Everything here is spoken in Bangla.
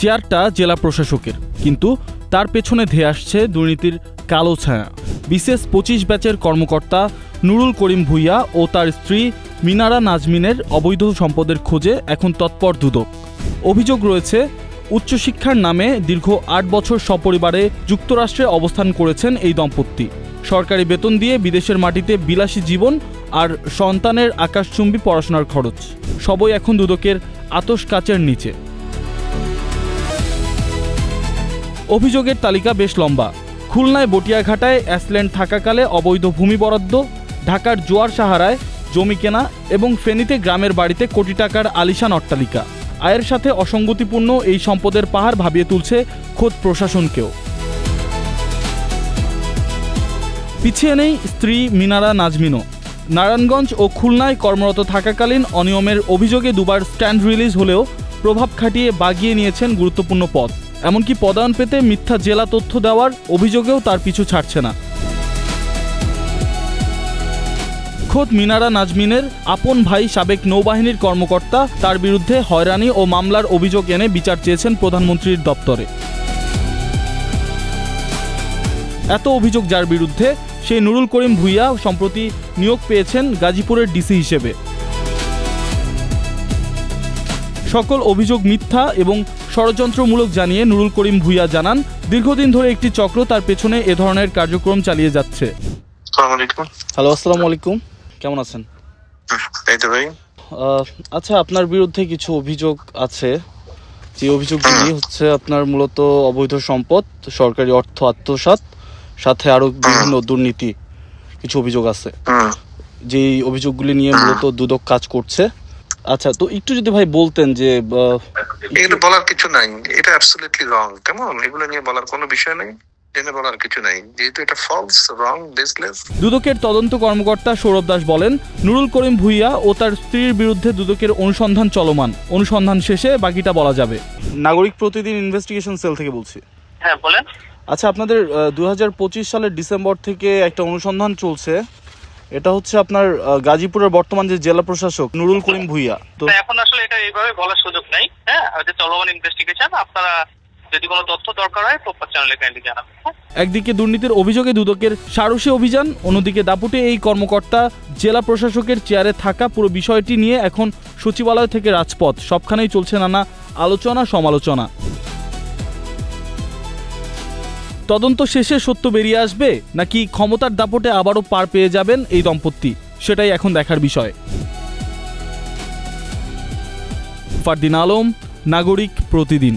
চেয়ারটা জেলা প্রশাসকের, কিন্তু তার পেছনে ধেয়ে আসছে দুর্নীতির কালো ছায়া। বিশেষ 25 ব্যাচের কর্মকর্তা নুরুল করিম ভূঁইয়া ও তার স্ত্রী মিনারা নাজমিনের অবৈধ সম্পদের খোঁজে এখন তৎপর দুদক। অভিযোগ রয়েছে, উচ্চশিক্ষার নামে দীর্ঘ 8 বছর সপরিবারে যুক্তরাষ্ট্রে অবস্থান করেছেন এই দম্পতি। সরকারি বেতন দিয়ে বিদেশের মাটিতে বিলাসী জীবন আর সন্তানের আকাশচুম্বী পড়াশোনার খরচ সবই এখন দুদকের আতশ কাচের নিচে। অভিযোগের তালিকা বেশ লম্বা। খুলনায় বটিয়াঘাটায় অ্যাসল্যান্ড থাকাকালে অবৈধ ভূমি বরাদ্দ, ঢাকার জোয়ার সাহারায় জমি কেনা এবং ফেনীতে গ্রামের বাড়িতে কোটি টাকার আলিশান অট্টালিকা। আয়ের সাথে অসঙ্গতিপূর্ণ এই সম্পদের পাহাড় ভাবিয়ে তুলছে খোদ প্রশাসনকেও। পিছিয়ে নেই স্ত্রী মিনারা নাজমিনও। নারায়ণগঞ্জ ও খুলনায় কর্মরত থাকাকালীন অনিয়মের অভিযোগে দুবার স্ট্যান্ড রিলিজ হলেও প্রভাব খাটিয়ে বাগিয়ে নিয়েছেন গুরুত্বপূর্ণ পদ। এমনকি পদায়ন পেতে মিথ্যা জেলা তথ্য দেওয়ার অভিযোগেও তার পিছু ছাড়ছে না। খোদ মিনারা নাজমিনের আপন ভাই সাবেক নৌবাহিনীর কর্মকর্তা তার বিরুদ্ধে হয়রানি ও মামলার অভিযোগ এনে বিচার চেয়েছেন প্রধানমন্ত্রীর দপ্তরে। এত অভিযোগ যার বিরুদ্ধে, সেই নুরুল করিম ভূঁইয়া সম্প্রতি নিয়োগ পেয়েছেন গাজীপুরের ডিসি হিসেবে। সকল অভিযোগ মিথ্যা এবং ষড়যন্ত্রমূলক জানিয়ে নুরুল করিম ভূঁইয়া জানান, দীর্ঘদিন ধরে একটি চক্র তার পেছনে এ ধরনের কার্যক্রম চালিয়ে যাচ্ছে। হ্যালো, আসসালামু আলাইকুম, কেমন আছেন? আচ্ছা, আপনার বিরুদ্ধে কিছু অভিযোগ আছে। যে অভিযোগগুলি হচ্ছে আপনার মূলত অবৈধ সম্পদ, সরকারি অর্থ আত্মসাৎ, সাথে আরো বিভিন্ন দুর্নীতি কিছু অভিযোগ আছে। যেই অভিযোগগুলি নিয়ে মূলত দুদক কাজ করছে। আচ্ছা, তো একটু যদি ভাই বলতেন যে এগুলো বলার কিছু নাই, এটা অ্যাবসলিউটলি রং। কেমন এগুলো নিয়ে বলার কোনো বিষয় নেই, জেনে বলার কিছু নাই, যেহেতু এটা ফলস, রং, বেসলেস। দুদকের তদন্ত কর্মকর্তা সৌরভ দাস বলেন, নুরুল করিম ভূঁইয়া ও তার স্ত্রীর বিরুদ্ধে দুদকের অনুসন্ধান চলমান। অনুসন্ধান শেষে বাকিটা বলা যাবে। নাগরিক প্রতিদিন ইনভেস্টিগেশন সেল থেকে বলছি। হ্যাঁ, বলেন। আচ্ছা, আপনাদের 2025 সালের ডিসেম্বর থেকে একটা অনুসন্ধান চলছে। এটা হচ্ছে আপনার গাজীপুরের বর্তমান যে জেলা প্রশাসক নুরুল করিম ভূঁইয়া। তো এখন আসলে এটা এইভাবে বলার সুযোগ নাই। হ্যাঁ, এটা চলমান ইনভেস্টিগেশন। আপনারা যদি কোনো তথ্য দরকার হয় প্রপার চ্যানেলে কাইন্ডলি জানাবেন। একদিকে দুর্নীতির অভিযোগে দুদকের সারসী অভিযান, অন্যদিকে দাপুটে এই কর্মকর্তা জেলা প্রশাসকের চেয়ারে থাকা পুরো বিষয়টি নিয়ে এখন সচিবালয় থেকে রাজপথ সবখানেই চলছে নানা আলোচনা সমালোচনা। তদন্ত শেষে সত্য বেরিয়ে আসবে নাকি ক্ষমতার দাপটে আবারও পার পেয়ে যাবেন এই দম্পতি, সেটাই এখন দেখার বিষয়। ফারদিন আলম, নাগরিক প্রতিদিন।